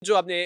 जो आपने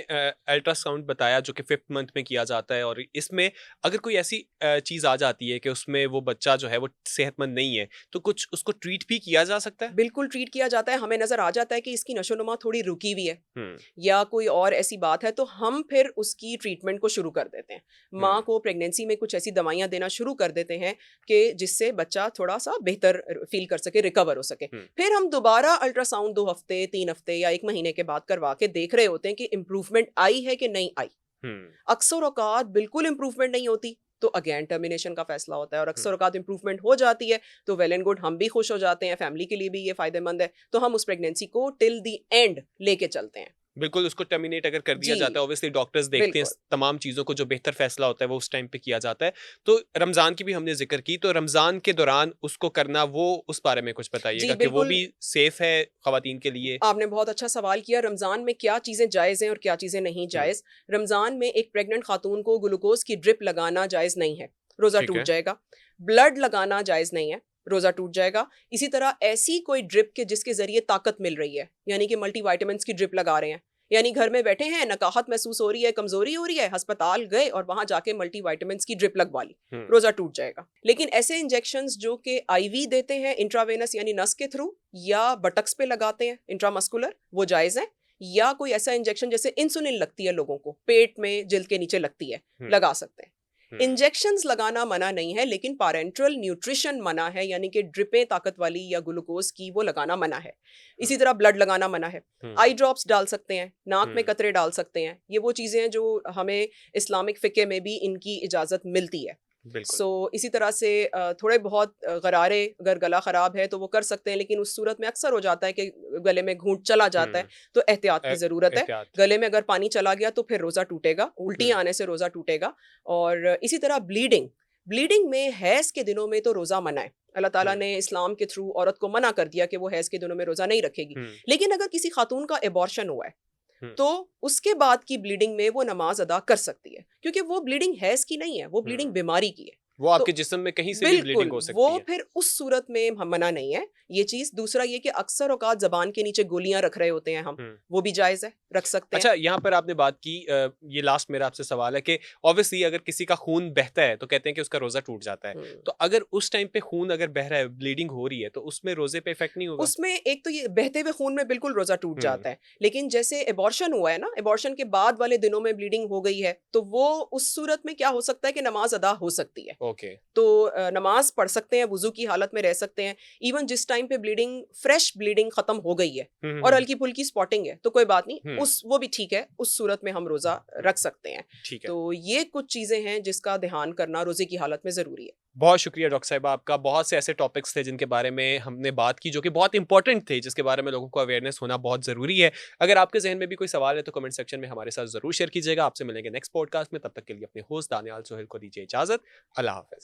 अल्ट्रासाउंड बताया जो कि 5th मंथ में किया जाता है और इसमें अगर कोई ऐसी चीज़ आ जाती है कि उसमें वो बच्चा जो है वो सेहतमंद नहीं है, तो कुछ उसको ट्रीट भी किया जा सकता है? बिल्कुल ट्रीट किया जाता है, हमें नज़र आ जाता है कि इसकी नशो-नुमा थोड़ी रुकी हुई है हुँ, या कोई और ऐसी बात है, तो हम फिर उसकी ट्रीटमेंट को शुरू कर देते हैं। हुँ, माँ को प्रेगनेंसी में कुछ ऐसी दवाइयाँ देना शुरू कर देते हैं कि जिससे बच्चा थोड़ा-सा बेहतर फ़ील कर सके, रिकवर हो सके। हुँ, फिर हम दोबारा अल्ट्रासाउंड 2 हफ़्ते, 3 हफ़्ते या 1 महीने के बाद करवा के देख रहे होते हैं कि इम्प्रूवमेंट आई है कि नहीं आई। हुँ, अक्सर औक़ात बिल्कुल इम्प्रूवमेंट नहीं होती, तो अगेन टर्मिनेशन का फ़ैसला होता है और हुँ। अक्सर औक़ात इम्प्रूवमेंट हो जाती है, तो वेल एंड गुड हम भी खुश हो जाते हैं, फैमिली के लिए भी ये फ़ायदेमंद है, तो हम उस प्रेगनेंसी को टिल द एंड लेके चलते हैं। बिल्कुल, उसको टर्मिनेट अगर कर दिया जी, जाता है, ऑब्वियसली डॉक्टर्स देखते हैं बिल्कुल। इस तमाम चीज़ों को, जो बेहतर फ़ैसला होता है, वो उस टाइम पे किया जाता है। तो रमज़ान की भी हमने ज़िक्र की, तो रमज़ान के दौरान उसको करना, वो उस बारे में कुछ जी, बताइएगा कि वो बिल्कुल, भी सेफ़ है ख़वातीन के लिए? आपने बहुत अच्छा सवाल किया, रमज़ान में क्या चीज़ें जायज़ हैं और क्या चीज़ें नहीं हुँ, जायज़। रमज़ान में एक प्रेग्नेंट खातून को ग्लूकोज़ की ड्रिप लगाना जायज़ नहीं है, रोज़ा ठीक टूट है। जाएगा। ब्लड लगाना जायज़ नहीं है, रोज़ा टूट जाएगा। इसी तरह ऐसी कोई ड्रिप के जिसके ज़रिए ताकत मिल रही है, यानी कि मल्टीविटामिन्स की ड्रिप लगा रहे हैं, यानी घर में बैठे हैं, नकाहत महसूस हो रही है, कमज़ोरी हो रही है, अस्पताल गए और वहाँ जाके मल्टीविटामिन्स की ड्रिप लगवा ली, हुँ, रोज़ा टूट जाएगा। लेकिन ऐसे इंजेक्शंस जो कि आईवी देते हैं इंट्रावेनस यानी नस के थ्रू या बटक्स पे लगाते हैं इंट्रामस्कुलर, वो जायज़ है। या कोई ऐसा इंजेक्शन जैसे इंसुलिन लगती है लोगों को, पेट में जिल्द के नीचे लगती है, हुँ, लगा सकते हैं। हुँ, इंजेक्शंस लगाना मना नहीं है, लेकिन पैरेंटल न्यूट्रिशन मना है, यानी कि ड्रिपें ताकत वाली या ग्लूकोज़ की वो लगाना मना है। हुँ, इसी तरह ब्लड लगाना मना है। हुँ, आई ड्रॉप्स डाल सकते हैं, नाक में हुँ, कतरे डाल सकते हैं। ये वो चीज़ें हैं जो हमें इस्लामिक फ़िक़्ह में भी इनकी इजाज़त मिलती है। बिल्कुल। इसी तरह से थोड़े बहुत गरारे अगर गला ख़राब है तो वो कर सकते हैं, लेकिन उस सूरत में अक्सर हो जाता है कि गले में घूंट चला जाता है, हुँ, तो एहतियात की ज़रूरत है। एहतियात। गले में अगर पानी चला गया तो फिर रोज़ा टूटेगा, उल्टी हुँ, आने से रोज़ा टूटेगा। और इसी तरह ब्लीडिंग, ब्लीडिंग में हैज़ के दिनों में तो रोज़ा मना है। अल्लाह ताला हुँ, ने इस्लाम के थ्रू औरत को मना कर दिया कि वो हैज़ के दिनों में रोज़ा नहीं रखेगी। हुँ, लेकिन अगर किसी खातून का एबॉर्शन हुआ है, हुँ, तो उसके बाद की ब्लीडिंग में वो नमाज़ अदा कर सकती है, क्योंकि वो ब्लीडिंग हैज़ की नहीं है, वो ब्लीडिंग हुँ। बीमारी की है। वो तो आपके जिस्म में कहीं से भी ब्लीडिंग बिल्कुल, हो वो सकती है। फिर उस सूरत में मना नहीं है, ये चीज़। दूसरा ये कि अक्सर औक़ात ज़बान के नीचे गोलियाँ रख रहे होते हैं हम, हुँ। वो भी जायज़ है, रख सकते हैं। अच्छा, यहाँ पर आपने बात की ये लास्ट मेरा आपसे सवाल है कि ऑब्वियसली अगर किसी का खून बहता है, तो कहते हैं कि उसका रोज़ा टूट जाता है। हुँ। तो अगर उस टाइम पे खून अगर बह रहा है, ब्लीडिंग हो रही है, तो उसमें रोज़े पे इफ़ेक्ट नहीं होगा? उसमें एक तो ये बहते हुए खून में बिल्कुल रोज़ा टूट हुँ, जाता है। लेकिन जैसे एबॉर्शन हुआ है ना, एबॉर्शन के बाद वाले दिनों में ब्लीडिंग हो गई है, तो वो उस सूरत में क्या हो सकता है कि नमाज़ अदा हो सकती है। ओके। तो नमाज़ पढ़ सकते हैं, वुज़ू की हालत में रह सकते हैं। इवन जिस टाइम पे ब्लीडिंग फ्रेश ब्लीडिंग ख़त्म हो गई है हुँ, हुँ, और हुँ, हल्की-फुल्की स्पॉटिंग है, तो कोई बात नहीं, हुँ, उस वो भी ठीक है, उस सूरत में हम रोज़ा हुँ, रख सकते हैं। ठीक है। तो ये कुछ चीज़ें हैं जिसका ध्यान करना रोज़े की हालत में ज़रूरी है। बहुत शुक्रिया डॉक्टर साहिबा आपका। बहुत से ऐसे टॉपिक्स थे जिनके बारे में हमने बात की, जो कि बहुत इंपॉर्टेंट थे, जिसके बारे में लोगों को अवेयरनेस होना बहुत ज़रूरी है। अगर आपके ज़हन में भी कोई सवाल है, तो कमेंट सेक्शन में हमारे साथ ज़रूर शेयर कीजिएगा। आपसे मिलेंगे नेक्स्ट पॉडकास्ट में, तब तक के लिए अपने होस्ट दानियाल सोहेल को दीजिए इजाज़त। अल्लाह हाफ़िज़।